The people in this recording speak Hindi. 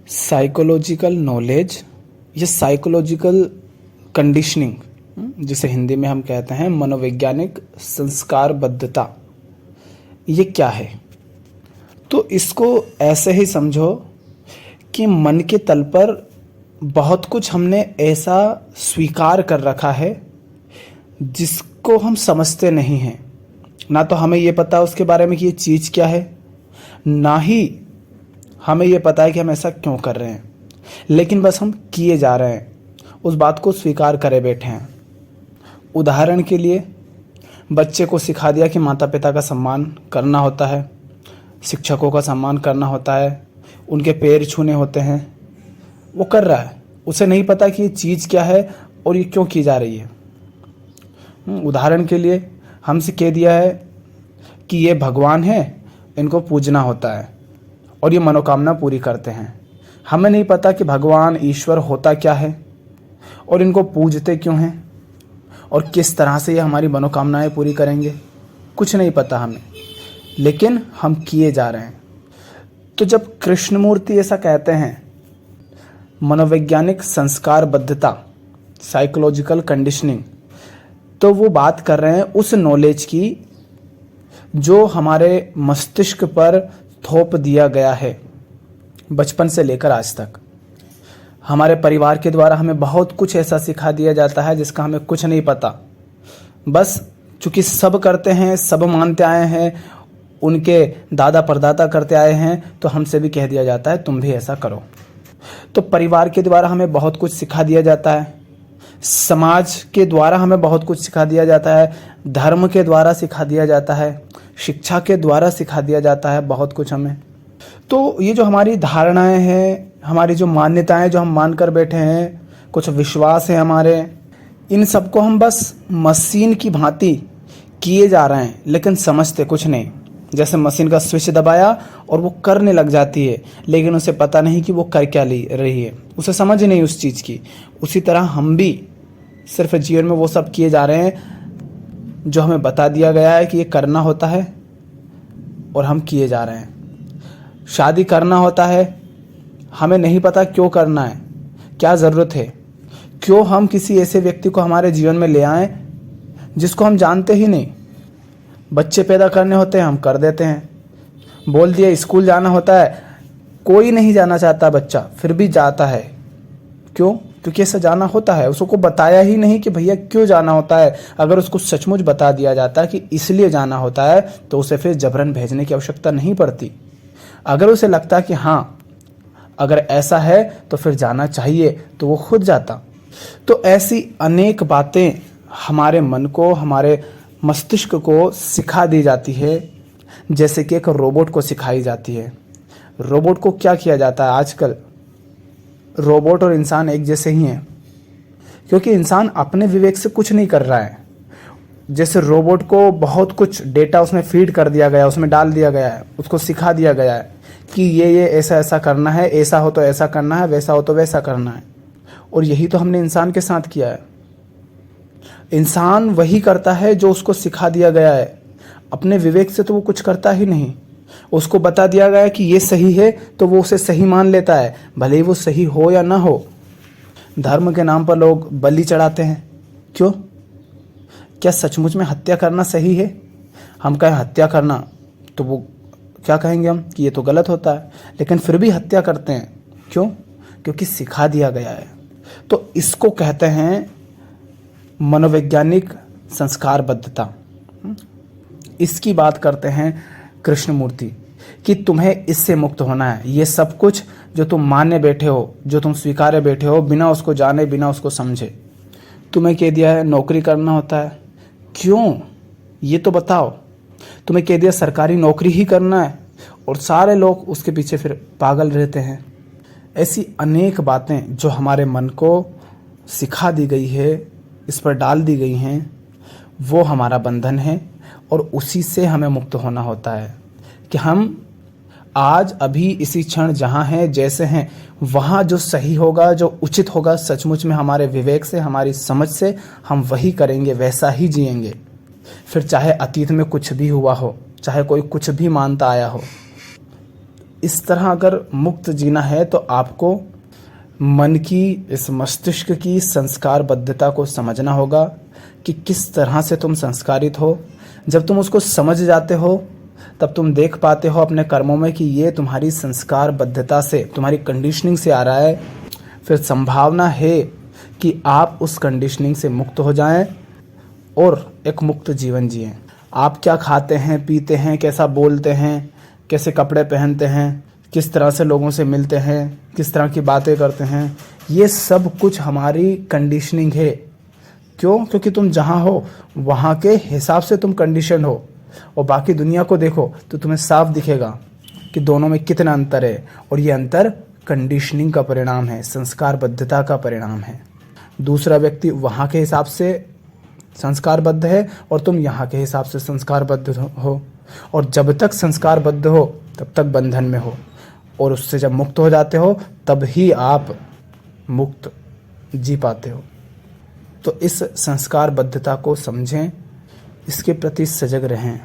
साइकोलॉजिकल नॉलेज या साइकोलॉजिकल कंडीशनिंग, जिसे हिंदी में हम कहते हैं मनोवैज्ञानिक संस्कारबद्धता, ये क्या है? तो इसको ऐसे ही समझो कि मन के तल पर बहुत कुछ हमने ऐसा स्वीकार कर रखा है जिसको हम समझते नहीं हैं। ना तो हमें ये पता उसके बारे में कि ये चीज़ क्या है, ना ही हमें ये पता है कि हम ऐसा क्यों कर रहे हैं, लेकिन बस हम किए जा रहे हैं, उस बात को स्वीकार करे बैठे हैं। उदाहरण के लिए बच्चे को सिखा दिया कि माता पिता का सम्मान करना होता है, शिक्षकों का सम्मान करना होता है, उनके पैर छूने होते हैं, वो कर रहा है। उसे नहीं पता कि ये चीज़ क्या है और ये क्यों की जा रही है। उदाहरण के लिए हमसे कह दिया है कि ये भगवान है, इनको पूजना होता है और ये मनोकामना पूरी करते हैं। हमें नहीं पता कि भगवान ईश्वर होता क्या है और इनको पूजते क्यों हैं और किस तरह से ये हमारी मनोकामनाएं पूरी करेंगे, कुछ नहीं पता हमें, लेकिन हम किए जा रहे हैं। तो जब कृष्णमूर्ति ऐसा कहते हैं मनोवैज्ञानिक संस्कारबद्धता, साइकोलॉजिकल कंडीशनिंग, तो वो बात कर रहे हैं उस नॉलेज की जो हमारे मस्तिष्क पर थोप दिया गया है बचपन से लेकर आज तक। हमारे परिवार के द्वारा हमें बहुत कुछ ऐसा सिखा दिया जाता है जिसका हमें कुछ नहीं पता। बस चूंकि सब करते हैं, सब मानते आए हैं, उनके दादा परदादा करते आए हैं, तो हमसे भी कह दिया जाता है तुम भी ऐसा करो। तो परिवार के द्वारा हमें बहुत कुछ सिखा दिया जाता है, समाज के द्वारा हमें बहुत कुछ सिखा दिया जाता है, धर्म के द्वारा सिखा दिया जाता है, शिक्षा के द्वारा सिखा दिया जाता है बहुत कुछ हमें। तो ये जो हमारी धारणाएं हैं, हमारी जो मान्यताएं जो हम मान कर बैठे हैं, कुछ विश्वास है हमारे, इन सबको हम बस मशीन की भांति किए जा रहे हैं, लेकिन समझते कुछ नहीं। जैसे मशीन का स्विच दबाया और वो करने लग जाती है, लेकिन उसे पता नहीं कि वो कर क्या रही है, उसे समझ नहीं उस चीज़ की। उसी तरह हम भी सिर्फ जीवन में वो सब किए जा रहे हैं जो हमें बता दिया गया है कि ये करना होता है और हम किए जा रहे हैं। शादी करना होता है, हमें नहीं पता क्यों करना है, क्या ज़रूरत है, क्यों हम किसी ऐसे व्यक्ति को हमारे जीवन में ले आएं जिसको हम जानते ही नहीं। बच्चे पैदा करने होते हैं, हम कर देते हैं। बोल दिया स्कूल जाना होता है, कोई नहीं जाना चाहता बच्चा, फिर भी जाता है। क्यों? क्योंकि ऐसा जाना होता है। उसको बताया ही नहीं कि भैया क्यों जाना होता है। अगर उसको सचमुच बता दिया जाता है कि इसलिए जाना होता है, तो उसे फिर जबरन भेजने की आवश्यकता नहीं पड़ती। अगर उसे लगता कि हाँ अगर ऐसा है तो फिर जाना चाहिए, तो वो खुद जाता। तो ऐसी अनेक बातें हमारे मन को, हमारे मस्तिष्क को सिखा दी जाती है, जैसे कि एक रोबोट को सिखाई जाती है। रोबोट को क्या किया जाता है आजकल? रोबोट और इंसान एक जैसे ही हैं, क्योंकि इंसान अपने विवेक से कुछ नहीं कर रहा है। जैसे रोबोट को बहुत कुछ डेटा उसमें फीड कर दिया गया, उसमें डाल दिया गया है, उसको सिखा दिया गया है कि ये ऐसा ऐसा करना है, ऐसा हो तो ऐसा करना है, वैसा हो तो वैसा करना है। और यही तो हमने इंसान के साथ किया है। इंसान वही करता है जो उसको सिखा दिया गया है, अपने विवेक से तो वो कुछ करता ही नहीं। उसको बता दिया गया है कि ये सही है, तो वो उसे सही मान लेता है, भले ही वो सही हो या ना हो। धर्म के नाम पर लोग बलि चढ़ाते हैं, क्यों? क्या सचमुच में हत्या करना सही है? हम कहें हत्या करना, तो वो क्या कहेंगे हम कि ये तो गलत होता है, लेकिन फिर भी हत्या करते हैं। क्यों? क्योंकि सिखा दिया गया है। तो इसको कहते हैं मनोवैज्ञानिक संस्कारबद्धता। इसकी बात करते हैं कृष्णमूर्ति कि तुम्हें इससे मुक्त होना है। ये सब कुछ जो तुम माने बैठे हो, जो तुम स्वीकारे बैठे हो, बिना उसको जाने, बिना उसको समझे, तुम्हें कह दिया है नौकरी करना होता है। क्यों? ये तो बताओ। तुम्हें कह दिया सरकारी नौकरी ही करना है, और सारे लोग उसके पीछे फिर पागल रहते हैं। ऐसी अनेक बातें जो हमारे मन को सिखा दी गई है, इस पर डाल दी गई हैं, वो हमारा बंधन है। और उसी से हमें मुक्त होना होता है कि हम आज अभी इसी क्षण जहाँ हैं, जैसे हैं, वहाँ जो सही होगा, जो उचित होगा, सचमुच में हमारे विवेक से, हमारी समझ से हम वही करेंगे, वैसा ही जिएंगे। फिर चाहे अतीत में कुछ भी हुआ हो, चाहे कोई कुछ भी मानता आया हो, इस तरह अगर मुक्त जीना है तो आपको मन की, इस मस्तिष्क की संस्कारबद्धता को समझना होगा कि किस तरह से तुम संस्कारित हो। जब तुम उसको समझ जाते हो तब तुम देख पाते हो अपने कर्मों में कि ये तुम्हारी संस्कारबद्धता से, तुम्हारी कंडीशनिंग से आ रहा है। फिर संभावना है कि आप उस कंडीशनिंग से मुक्त हो जाएं और एक मुक्त जीवन जिएं। आप क्या खाते हैं, पीते हैं, कैसा बोलते हैं, कैसे कपड़े पहनते हैं, किस तरह से लोगों से मिलते हैं, किस तरह की बातें करते हैं, ये सब कुछ हमारी कंडीशनिंग है। क्यों? क्योंकि तुम जहाँ हो वहाँ के हिसाब से तुम कंडीशन हो। और बाकी दुनिया को देखो तो तुम्हें साफ दिखेगा कि दोनों में कितना अंतर है, और ये अंतर कंडीशनिंग का परिणाम है, संस्कारबद्धता का परिणाम है। दूसरा व्यक्ति वहाँ के हिसाब से संस्कारबद्ध है और तुम यहाँ के हिसाब से संस्कारबद्ध हो, और जब तक संस्कारबद्ध हो तब तक बंधन में हो, और उससे जब मुक्त हो जाते हो तब ही आप मुक्त जी पाते हो। तो इस संस्कारबद्धता को समझें, इसके प्रति सजग रहें।